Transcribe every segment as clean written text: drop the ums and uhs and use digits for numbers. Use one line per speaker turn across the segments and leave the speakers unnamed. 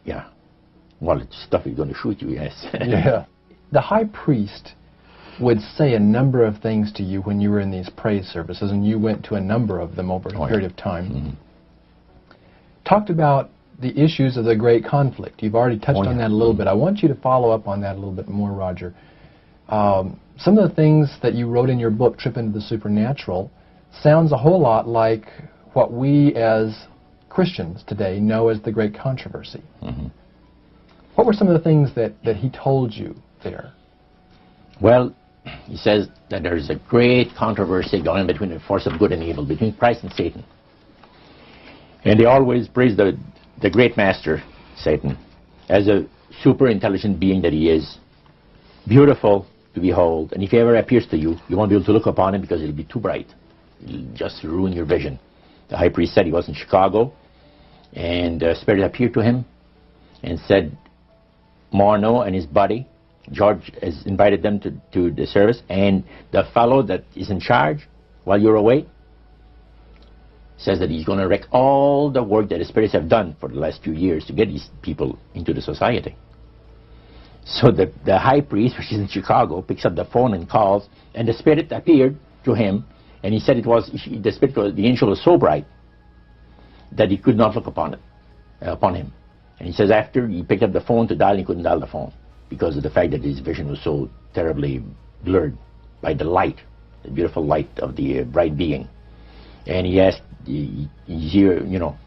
Yeah. Well, it's stuff is going to shoot you, yes.
Yeah. The high priest would say a number of things to you when you were in these praise services, and you went to a number of them over a period of time.
Mm-hmm.
Talked about the issues of the great conflict. You've already touched on that a little bit. I want you to follow up on that a little bit more, Roger. Some of the things that you wrote in your book, Trip into the Supernatural, sounds a whole lot like what we as Christians today know as the Great Controversy.
Mm-hmm.
What were some of the things that he told you there?
Well, he says that there's a great controversy going on between the force of good and evil, between Christ and Satan. And they always praise the great master, Satan, as a super intelligent being that he is, beautiful to behold, and if he ever appears to you, you won't be able to look upon him because it'll be too bright. It'll just ruin your vision. The high priest said he was in Chicago, and the Spirit appeared to him and said, Morneau and his buddy, George, has invited them to the service, and the fellow that is in charge while you're away says that he's going to wreck all the work that the spirits have done for the last few years to get these people into the society. So the high priest, which is in Chicago, picks up the phone and calls, and the spirit appeared to him, and he said it was the angel was so bright that he could not look upon him. And he says after he picked up the phone to dial, he couldn't dial the phone because of the fact that his vision was so terribly blurred by the light, the beautiful light of the bright being. And he asked,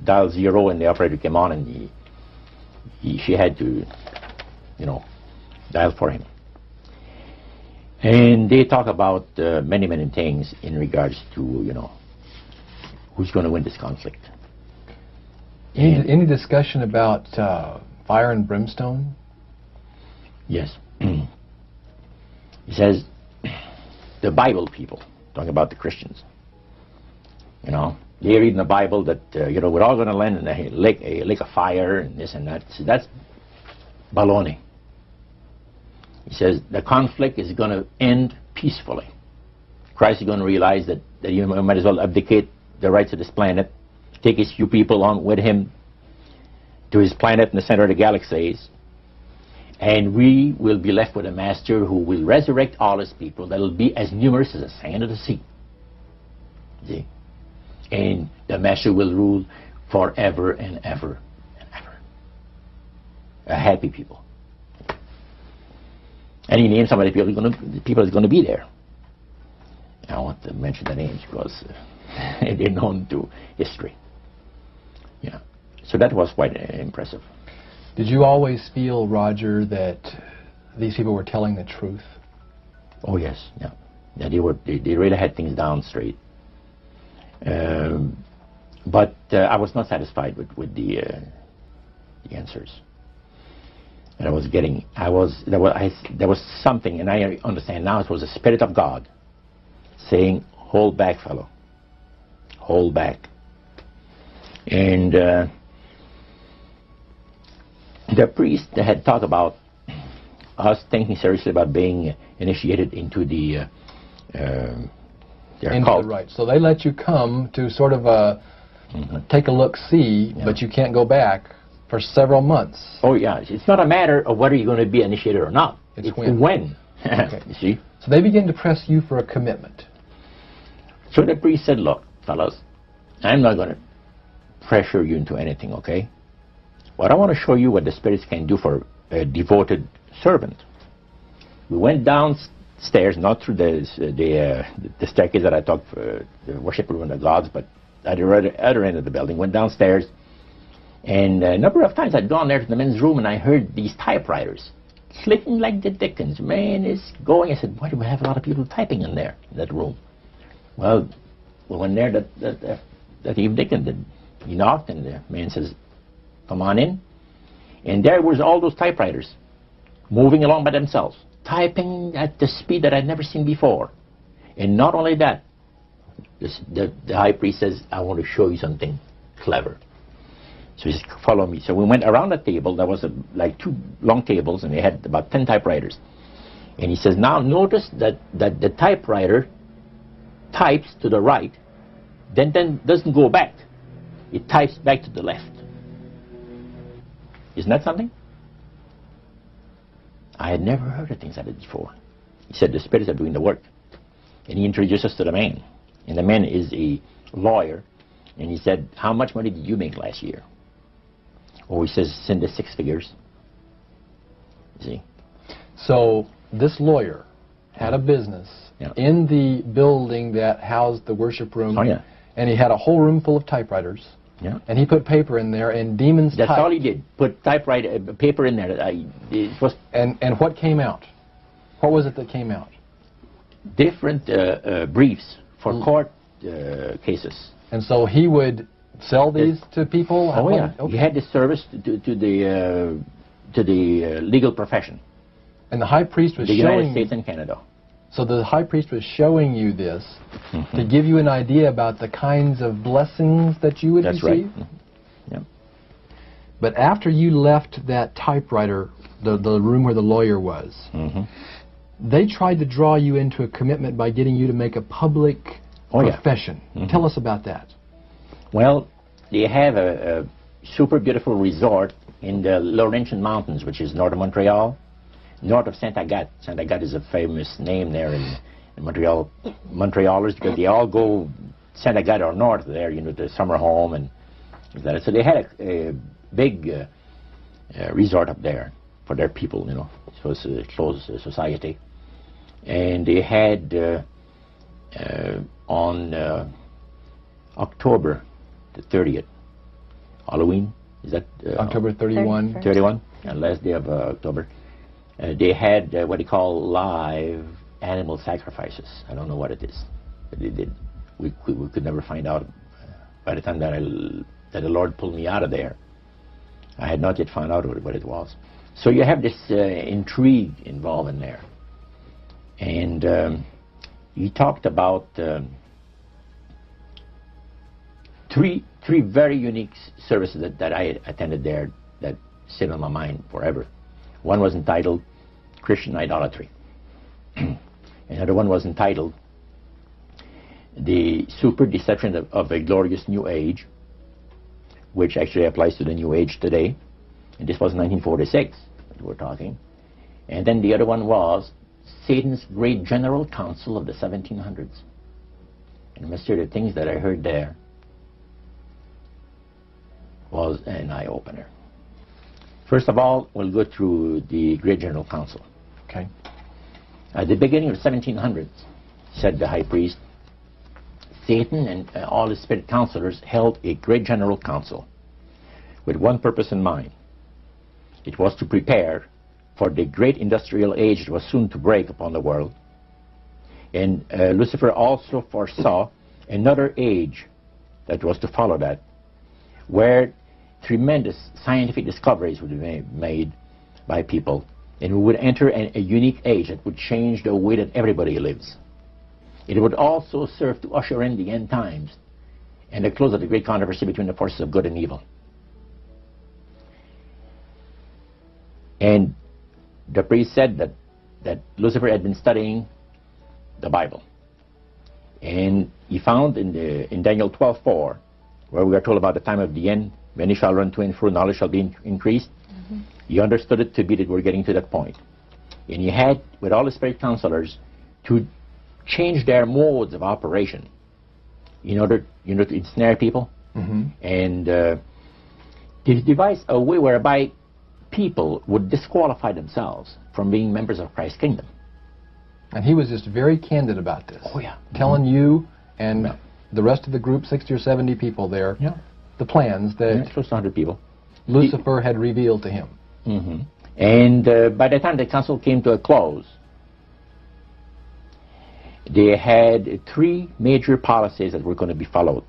dial 0, and the operator came on, and she had to, dial for him. And they talk about many, many things in regards to, who's going to win this conflict.
Any discussion about fire and brimstone?
Yes. He says, the Bible people, talking about the Christians, they read in the Bible that, we're all going to land in a lake of fire and this and that. So that's baloney. He says the conflict is going to end peacefully. Christ is going to realize that you might as well abdicate the rights of this planet, take his few people on with him to his planet in the center of the galaxies, and we will be left with a master who will resurrect all his people that will be as numerous as the sand of the sea. See? And the master will rule forever and ever and ever. A happy people. And he named some of the people that's going to be there. I don't want to mention the names because they're known to history. Yeah. So that was quite impressive.
Did you always feel, Roger, that these people were telling the truth?
Oh yes, yeah. Yeah, they really had things down straight. But I was not satisfied with the answers. And there was something, and I understand now it was the Spirit of God saying, hold back, fellow. Hold back. And the priest had talked about us thinking seriously about being initiated into their cult.
Right. So they let you come to sort of take a look-see, but you can't go back for several months.
Oh, yeah. It's not a matter of whether you're going to be initiated or not. It's when. Okay. You see?
So they begin to press you for a commitment.
So the priest said, look, fellows, I'm not going to pressure you into anything, okay? But I want to show you what the spirits can do for a devoted servant. We went downstairs, not through the staircase that I talked for the worship room of the gods, but at the other end of the building, went downstairs. And a number of times I'd gone there to the men's room and I heard these typewriters clicking like the dickens. Man, it's going. I said, why do we have a lot of people typing in there, in that room? Well, we went there that evening and he knocked and the man says, come on in. And there was all those typewriters moving along by themselves, typing at the speed that I'd never seen before. And not only that, the high priest says, I want to show you something clever. So he said, follow me. So we went around the table. There was like 2 long tables, and they had about 10 typewriters. And he says, now notice that the typewriter types to the right, then doesn't go back. It types back to the left. Isn't that something? I had never heard of things like that before. He said the spirits are doing the work. And he introduced us to the man. And the man is a lawyer. And he said, how much money did you make last year? Oh, he says, send us 6 figures. You see?
So this lawyer had a business in the building that housed the worship room.
Oh, yeah.
And he had a whole room full of typewriters.
Yeah.
And he put paper in there, and demons
That's
typed.
all he did. Put typewriter, paper in there. It was
And what came out? What was it that came out?
different briefs for court cases.
And so he would sell these to people?
Oh, yeah.
Okay.
He had the service to the legal profession.
And the high priest was
The
showing...
United States and Canada.
So the high priest was showing you this to give you an idea about the kinds of blessings that you would
That's
receive?
right. Yeah.
But after you left that typewriter, the room where the lawyer was, they tried to draw you into a commitment by getting you to make a public profession. Tell us about that.
Well, they have a super beautiful resort in the Laurentian Mountains, which is north of Montreal, north of Saint Agathe. Saint Agathe is a famous name there in Montreal. Montrealers, because they all go Saint Agathe or north there, you know, the summer home and that. So they had a big resort up there for their people, you know. So it's a closed society. And they had on October the 30th, Halloween, is that?
October 31?
31, last day of October. They had what they call live animal sacrifices. I don't know what it is, but they did. We could never find out. By the time that the Lord pulled me out of there, I had not yet found out what it was. So you have this intrigue involved in there. And he talked about three very unique services that I attended there that sit on my mind forever. One was entitled Christian Idolatry. Another one was entitled The Super Deception of a Glorious New Age, which actually applies to the New Age today. And this was 1946 that we're talking. And then the other one was Satan's Great General Council of the 1700s. And I must say the things that I heard there was an eye-opener. First of all, we'll go through the Great General Council.
Okay.
At the beginning of the 1700s, said the high priest, Satan and all his spirit counselors held a Great General Council with one purpose in mind. It was to prepare for the great industrial age that was soon to break upon the world. And Lucifer also foresaw another age that was to follow that, where tremendous scientific discoveries would be made by people, and we would enter a unique age that would change the way that everybody lives. It would also serve to usher in the end times and the close of the great controversy between the forces of good and evil. And the priest said that Lucifer had been studying the Bible, and he found in Daniel 12:4, where we are told about the time of the end, many shall run to and fro, knowledge shall be increased. He understood it to be that we're getting to that point. And he had, with all the spirit counselors, to change their modes of operation in order, you know, to ensnare people. And he devised a way whereby people would disqualify themselves from being members of Christ's kingdom.
And he was just very candid about this.
Oh, yeah.
Telling you and the rest of the group, 60 or 70 people there, the plans that
close to 100 people.
Lucifer had revealed to him.
And by the time the council came to a close, they had three major policies that were going to be followed.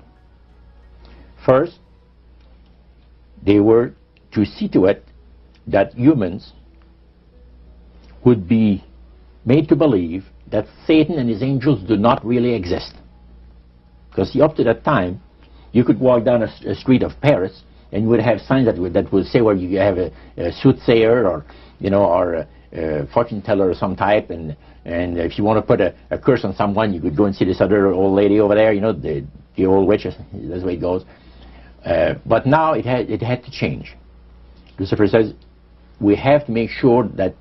First, they were to see to it that humans would be made to believe that Satan and his angels do not really exist. Because up to that time, you could walk down a street of Paris and you would have signs that would say where you have a soothsayer or, you know, or a fortune teller of some type, and if you want to put a curse on someone, you could go and see this other old lady over there, you know, the old witch. That's the way it goes. But now it had to change. Lucifer says, we have to make sure that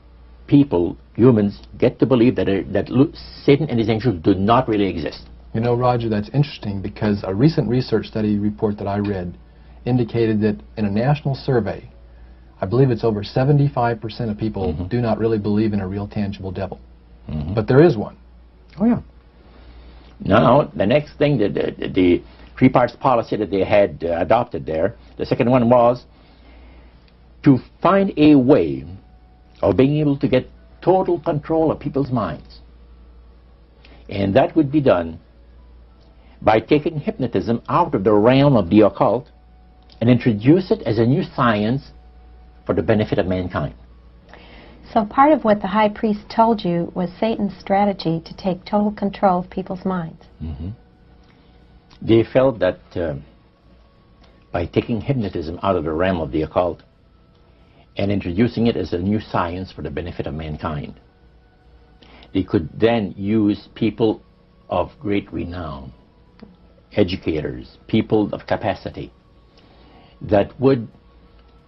people, humans, get to believe that Satan and his angels do not really exist.
You know, Roger, that's interesting because a recent research study report that I read indicated that in a national survey, I believe it's over 75% of people do not really believe in a real tangible devil. But there is one.
Oh, yeah. Now, the next thing, the three-parts policy that they had adopted there, the second one was to find a way of being able to get total control of people's minds. And that would be done by taking hypnotism out of the realm of the occult and introduce it as a new science for the benefit of mankind.
So part of what the high priest told you was Satan's strategy to take total control of people's minds.
They felt that by taking hypnotism out of the realm of the occult and introducing it as a new science for the benefit of mankind, they could then use people of great renown, educators, people of capacity, that would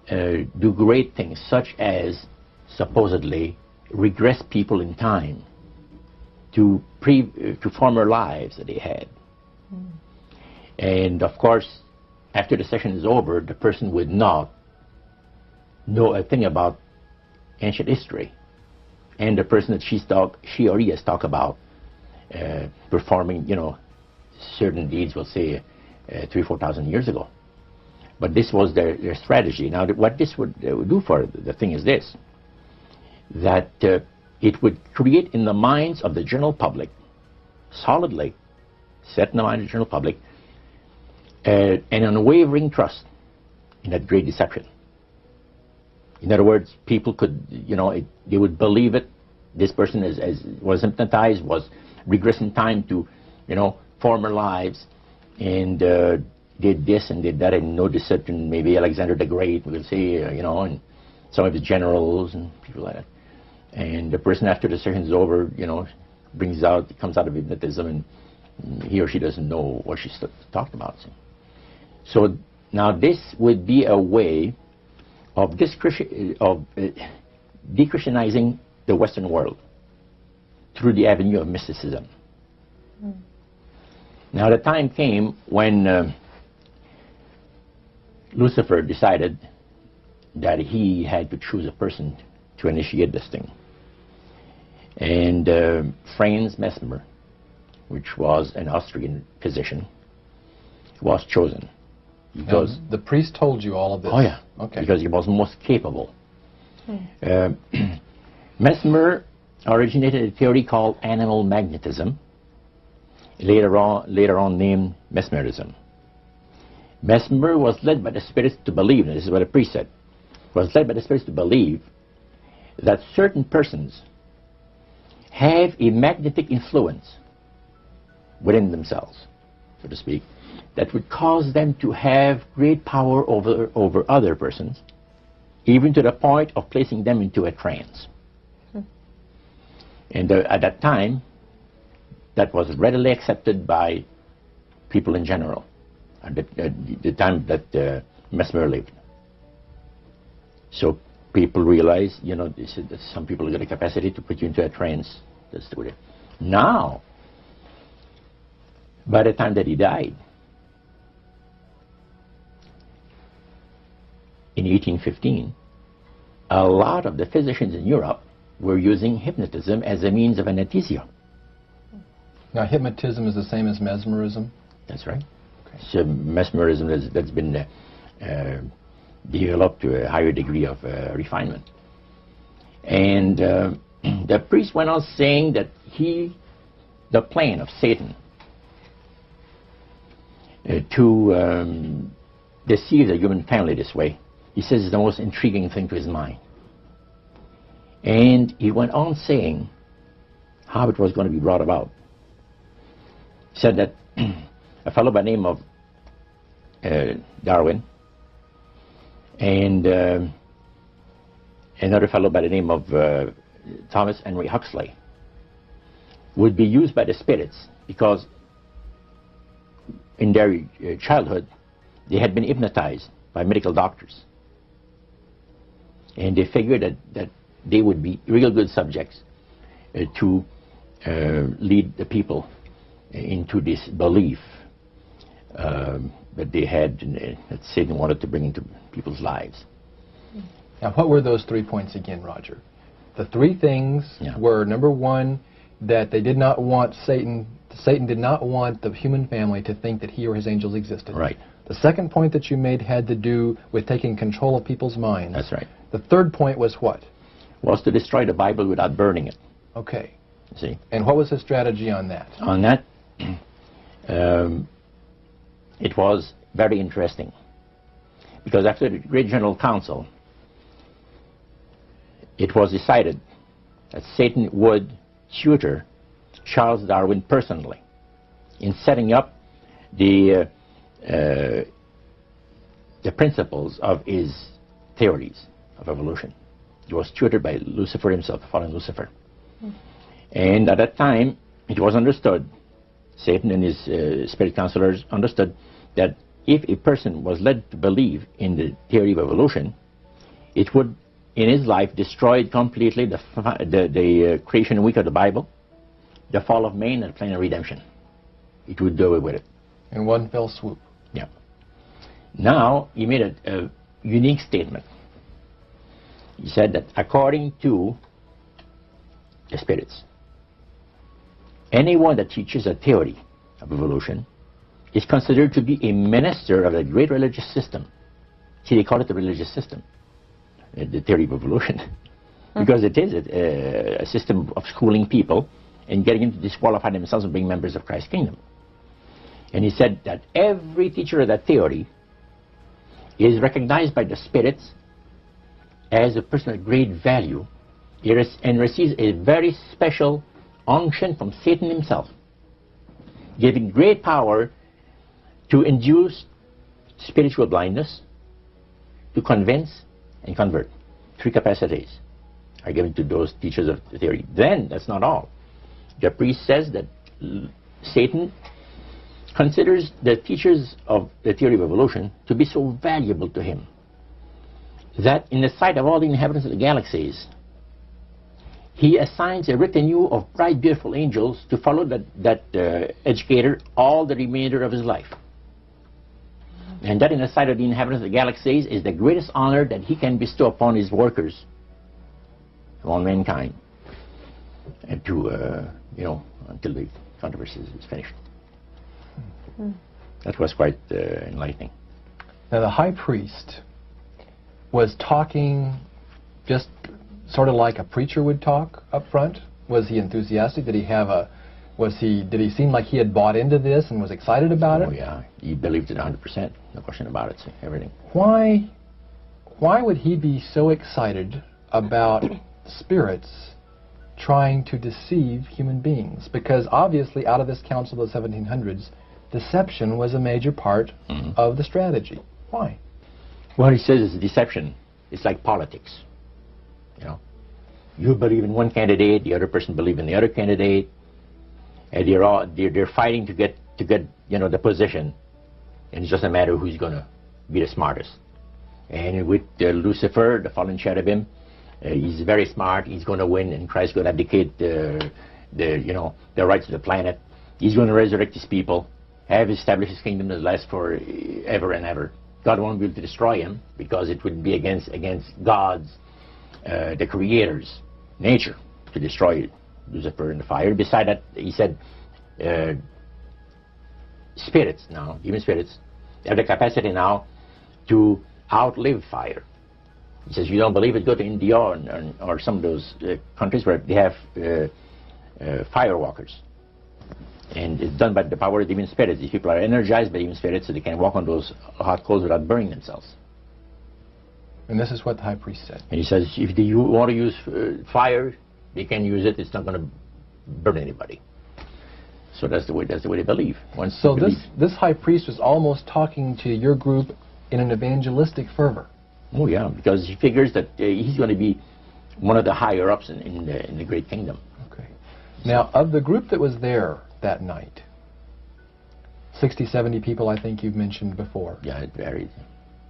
do great things, such as supposedly regress people in time to former lives that they had. And of course, after the session is over, the person would not know a thing about ancient history, and the person that she or he has talked about performing, you know, certain deeds, we'll say 3,000 or 4,000 years ago. But this was their strategy. Now, what this would do for the thing is this, that it would create in the minds of the general public, solidly set in the mind of the general public, an unwavering trust in that great deception. In other words, people could, you know, they would believe it. This person was hypnotized, was regressing time to, you know, former lives, and did this and did that, and no deception. Maybe Alexander the Great, we'll say, you know, and some of the generals and people like that. And the person, after the session is over, you know, comes out of hypnotism, and he or she doesn't know what she's talked about. So now this would be a way of de-Christianizing the Western world through the avenue of mysticism. Now the time came when Lucifer decided that he had to choose a person to initiate this thing. And Franz Mesmer, which was an Austrian physician, was chosen. Because
the priest told you all of this?
Oh, yeah.
Okay.
Because he was most capable. Mesmer originated a theory called animal magnetism, later on named Mesmerism. Mesmer was led by the spirits to believe, and this is what the priest said, was led by the spirits to believe that certain persons have a magnetic influence within themselves, so to speak, that would cause them to have great power over other persons, even to the point of placing them into a trance. And at that time, that was readily accepted by people in general, at the time that Mesmer lived. So people realized, you know, that some people got a capacity to put you into a trance. That's the way. Now, by the time that he died, in 1815, a lot of the physicians in Europe were using hypnotism as a means of anesthesia.
Now, hypnotism is the same as mesmerism?
That's right. Okay. So mesmerism that's been developed to a higher degree of refinement. And the priest went on saying that the plan of Satan to deceive the human family this way, he says, is the most intriguing thing to his mind. And he went on saying how it was going to be brought about. He said that a fellow by the name of Darwin and another fellow by the name of Thomas Henry Huxley would be used by the spirits because in their childhood they had been hypnotized by medical doctors. And they figured that they would be real good subjects to lead the people into this belief that they had, that Satan wanted to bring into people's lives.
Now, what were those 3 points again, Roger? The 3 things were, number 1, that they did not want Satan did not want the human family to think that he or his angels existed.
Right.
The second point that you made had to do with taking control of people's minds.
That's right.
The third point was what?
Was to destroy the Bible without burning it.
Okay.
See?
And what was his strategy on that?
On that, it was very interesting. Because after the Great General Council, it was decided that Satan would tutor Charles Darwin personally in setting up the principles of his theories of evolution. He was tutored by Lucifer himself, fallen Lucifer. And at that time, it was understood, Satan and his spirit counselors understood, that if a person was led to believe in the theory of evolution, it would, in his life, destroy completely the creation week of the Bible, the fall of man, and the plan of redemption. It would do away with it.
In one fell swoop.
Yeah. Now, he made a unique statement. He said that according to the spirits, anyone that teaches a theory of evolution is considered to be a minister of a great religious system. See, they call it the religious system, the theory of evolution, because it is a system of schooling people and getting them to disqualify themselves and being members of Christ's kingdom. And he said that every teacher of that theory is recognized by the spirits as a person of great value and receives a very special unction from Satan himself, giving great power to induce spiritual blindness, to convince and convert. 3 capacities are given to those teachers of the theory. Then, that's not all. The priest says that Satan considers the teachers of the theory of evolution to be so valuable to him that in the sight of all the inhabitants of the galaxies, he assigns a retinue of bright, beautiful angels to follow that educator all the remainder of his life. And that in the sight of the inhabitants of the galaxies is the greatest honor that he can bestow upon his workers, upon mankind, and to, until the controversy is finished. That was quite enlightening.
Now, the high priest was talking just sort of like a preacher would talk up front. Was he enthusiastic? Did he seem like he had bought into this and was excited about it?
Oh yeah, he believed it 100%, no question about it, everything.
Why would he be so excited about spirits trying to deceive human beings? Because obviously out of this council of the 1700s, deception was a major part of the strategy. Why?
Well, he says it's deception. It's like politics. You believe in one candidate, the other person believes in the other candidate, and they're fighting to get the position, and it's just a matter of who's going to be the smartest. And with Lucifer, the fallen cherubim, he's very smart. He's going to win, and Christ's going to abdicate the rights of the planet. He's going to resurrect his people, have established his kingdom that lasts for ever and ever. God won't be able to destroy him because it would be against God's, the Creator's nature to destroy Lucifer in the fire. Beside that, he said, spirits now, even spirits, have the capacity now to outlive fire. He says, you don't believe it, go to India or some of those countries where they have fire walkers. And it's done by the power of demon spirits. These people are energized by demon spirits, so they can walk on those hot coals without burning themselves.
And this is what the high priest said.
And he says, if you want to use fire, they can use it. It's not going to burn anybody. So that's the way they believe.
So this high priest was almost talking to your group in an evangelistic fervor.
Oh yeah, because he figures that he's going to be one of the higher ups in the great kingdom.
Okay. Now, of the group that was there that night, 60, 70 people, I think you've mentioned before.
Yeah, it varied.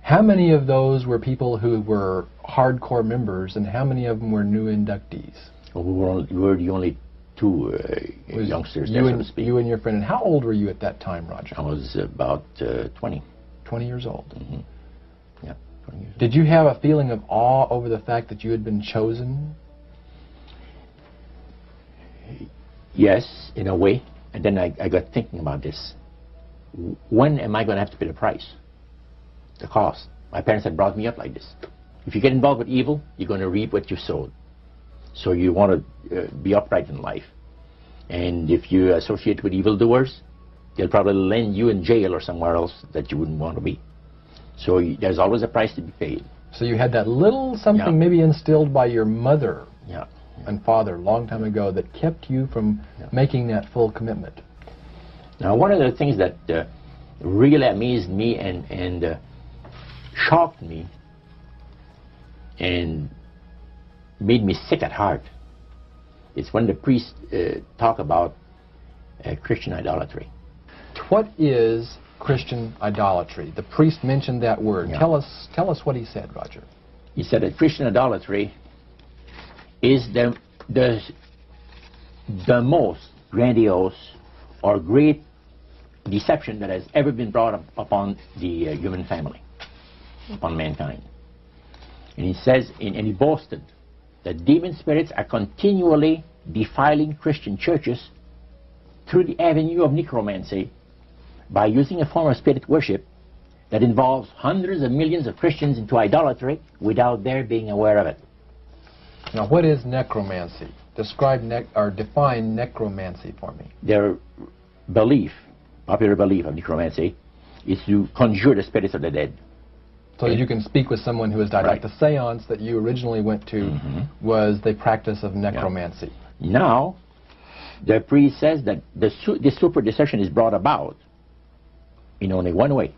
How many of those were people who were hardcore members, and how many of them were new inductees?
Well, we were the only two youngsters there, so to speak.
You and your friend. And how old were you at that time, Roger?
I was about 20.
20 years old.
Mm-hmm. Yeah, 20 years old.
Did you have a feeling of awe over the fact that you had been chosen?
Yes, in a way. And then I got thinking about this. When am I going to have to pay the price? The cost. My parents had brought me up like this. If you get involved with evil, you're going to reap what you sowed. So you want to be upright in life. And if you associate with evildoers, they'll probably land you in jail or somewhere else that you wouldn't want to be. So there's always a price to be paid.
So you had that little something maybe instilled by your mother and father a long time ago that kept you from making that full commitment.
Now, one of the things that really amazed me and shocked me and made me sick at heart is when the priests talk about Christian idolatry.
What is Christian idolatry? The priest mentioned that word.
Yeah.
Tell us what he said, Roger.
He said that Christian idolatry is the most grandiose or great deception that has ever been brought upon the human family, upon mankind. And he says, and he boasted that demon spirits are continually defiling Christian churches through the avenue of necromancy by using a form of spirit worship that involves hundreds of millions of Christians into idolatry without their being aware of it.
Now, what is necromancy? Describe or define necromancy for me.
Their belief, popular belief of necromancy, is to conjure the spirits of the dead.
So that you can speak with someone who has died.
Right.
Like the seance that you originally went to was the practice of necromancy.
Yeah. Now, the priest says that the super deception is brought about in only one way.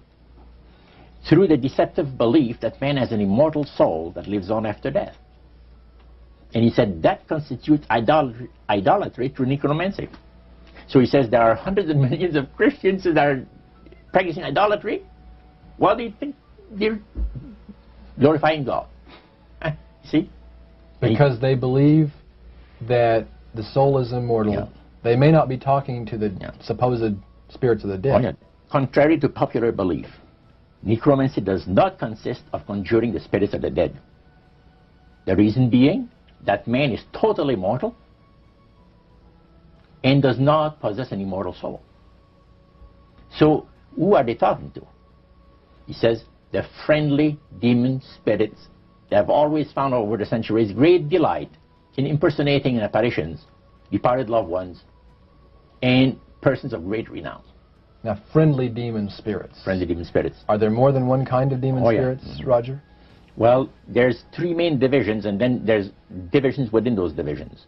Through the deceptive belief that man has an immortal soul that lives on after death. And he said that constitutes idolatry through necromancy. So he says there are hundreds of millions of Christians that are practicing idolatry while they think they're glorifying God. See?
Because they believe that the soul is immortal.
Yeah.
They may not be talking to the supposed spirits of the dead.
Oh, yeah. Contrary to popular belief, necromancy does not consist of conjuring the spirits of the dead. The reason being that man is totally mortal and does not possess an immortal soul. So who are they talking to? He says the friendly demon spirits that have always found over the centuries great delight in impersonating in apparitions departed loved ones and persons of great renown.
Now, friendly demon spirits.
Friendly demon spirits.
Are there more than one kind of demon spirits,
Yeah.
Roger?
Well, there's three main divisions, and then there's divisions within those divisions.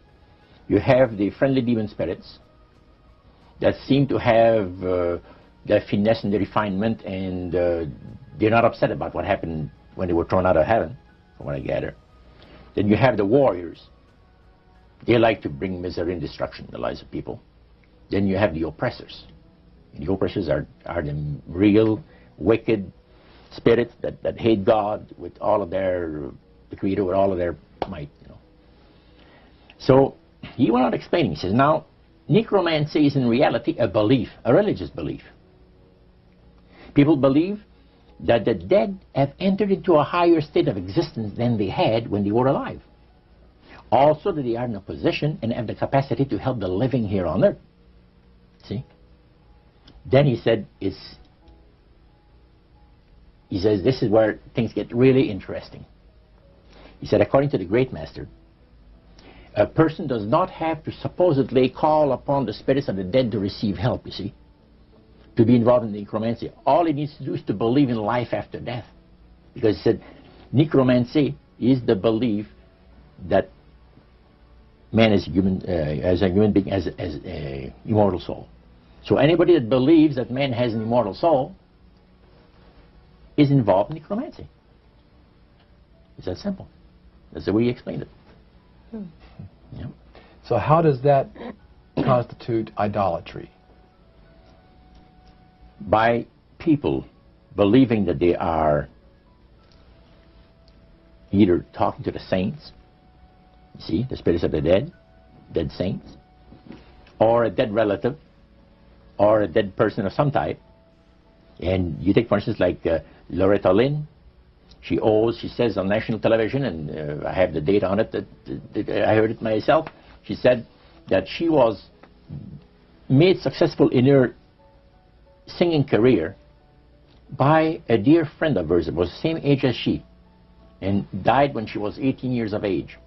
You have the friendly demon spirits that seem to have the finesse and the refinement, and they're not upset about what happened when they were thrown out of heaven, from what I gather. Then you have the warriors. They like to bring misery and destruction in the lives of people. Then you have the oppressors. And the oppressors are the real wicked spirits that hate God with all of their, the Creator with all of their might, you know. So he went on explaining. He says, now, necromancy is in reality a belief, a religious belief. People believe that the dead have entered into a higher state of existence than they had when they were alive. Also that they are in a position and have the capacity to help the living here on earth. See? Then he said, he says, this is where things get really interesting. He said, according to the great master, a person does not have to supposedly call upon the spirits of the dead to receive help, you see, to be involved in necromancy. All he needs to do is to believe in life after death. Because he said, necromancy is the belief that man as a human being has an immortal soul. So anybody that believes that man has an immortal soul is involved in necromancy. It's that simple. That's the way he explained it. Yeah.
So how does that constitute idolatry?
By people believing that they are either talking to the saints, you see, the spirits of the dead, dead saints, or a dead relative, or a dead person of some type. And you take, for instance, like Loretta Lynn. She says on national television, and I have the date on it, that I heard it myself. She said that she was made successful in her singing career by a dear friend of hers that was the same age as she, and died when she was 18 years of age.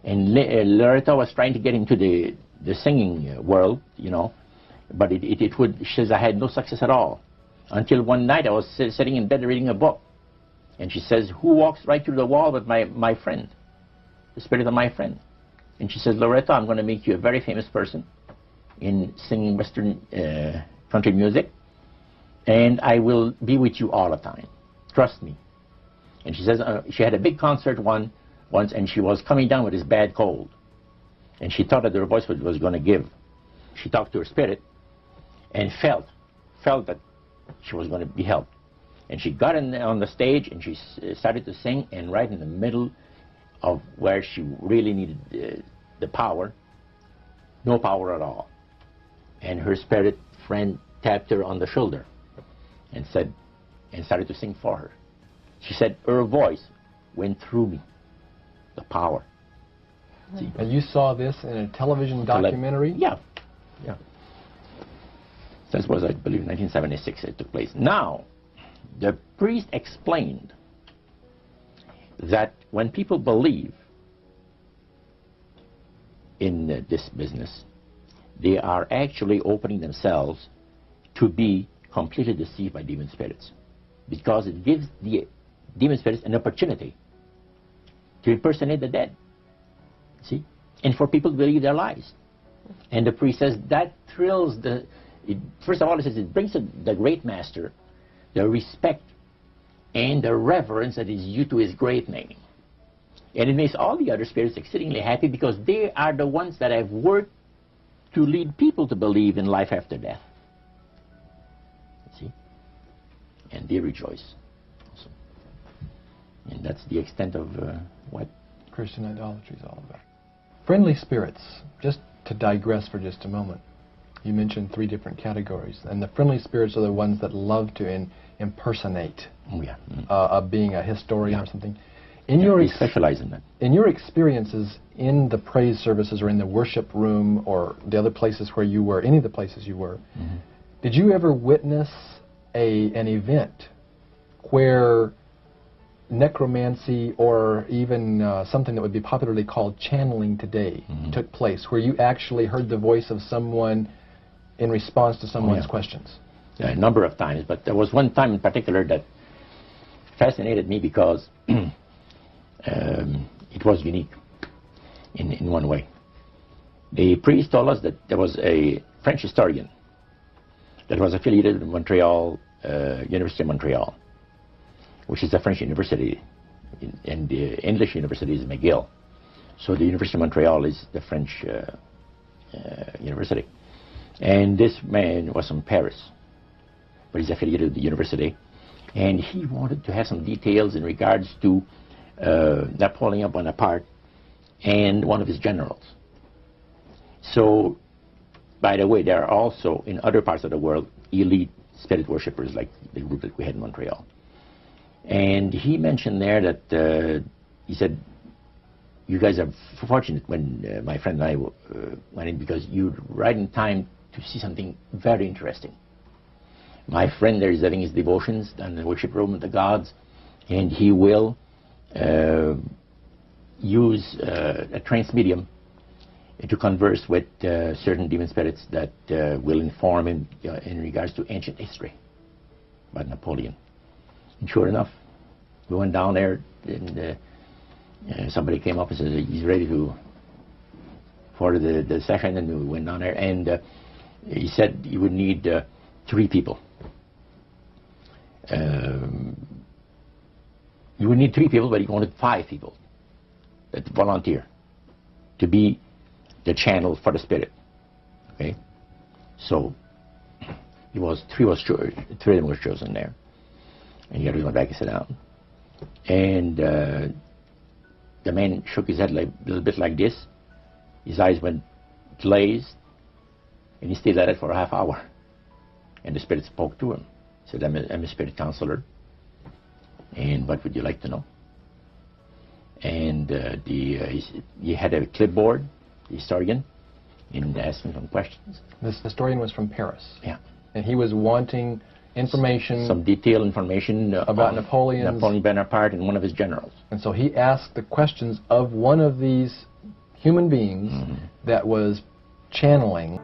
And Loretta was trying to get into the singing world, you know, but she says, I had no success at all. Until one night I was sitting in bed reading a book. And she says, who walks right through the wall with my friend, the spirit of my friend? And she says, Loretta, I'm going to make you a very famous person in singing Western country music, and I will be with you all the time. Trust me. And she says she had a big concert once, and she was coming down with this bad cold. And she thought that her voice was going to give. She talked to her spirit and felt that she was going to be helped. And she got on the stage and she started to sing, and right in the middle of where she really needed the power, no power at all. And her spirit friend tapped her on the shoulder and started to sing for her. She said her voice went through me, the power. See?
And you saw this in a television documentary?
Yeah. This was, I believe, 1976 it took place. Now, the priest explained that when people believe in this business, they are actually opening themselves to be completely deceived by demon spirits, because it gives the demon spirits an opportunity to impersonate the dead, see, and for people to believe their lies. And the priest says that thrills first of all, it says it brings the great master the respect and the reverence that is due to his great name. And it makes all the other spirits exceedingly happy, because they are the ones that have worked to lead people to believe in life after death. See? And they rejoice also. And that's the extent of what
Christian idolatry is all about. Friendly spirits, just to digress for just a moment. You mentioned 3 different categories, and the friendly spirits are the ones that love to impersonate being a historian or something.
We specialize in that.
In your experiences in the praise services or in the worship room or the other places where you were, any of the places you were, did you ever witness an event where necromancy or even something that would be popularly called channeling today took place, where you actually heard the voice of someone in response to someone's questions?
A number of times, but there was one time in particular that fascinated me because it was unique in one way. The priest told us that there was a French historian that was affiliated with Montreal, University of Montreal, which is a French university, and the English university is McGill. So the University of Montreal is the French university. And this man was from Paris, but he's affiliated with the university, and he wanted to have some details in regards to Napoleon Bonaparte and one of his generals. So, by the way, there are also in other parts of the world elite spirit worshippers like the group that we had in Montreal. And he mentioned there that he said, you guys are fortunate when my friend and I went in, because you're right in time to see something very interesting. My friend there is having his devotions in the worship room of the gods, and he will use a trance medium to converse with certain demon spirits that will inform him in regards to ancient history about Napoleon. And sure enough, we went down there, and somebody came up and said he's ready for the session, and we went down there, and he said he would need 3 people. You would need 3 people, but he wanted 5 people that volunteer to be the channel for the spirit. Okay, so three of them were chosen there, and the others went back and sat down. And the man shook his head a little bit like this. His eyes went glazed, and he stayed at it for a half hour. And the spirit spoke to him. He said, I'm a spirit counselor, and what would you like to know? And he had a clipboard, the historian, and asked him some questions.
This historian was from Paris.
Yeah.
And he was wanting information...
Some detailed information
about Napoleon
Bonaparte and one of his generals.
And so he asked the questions of one of these human beings that was channeling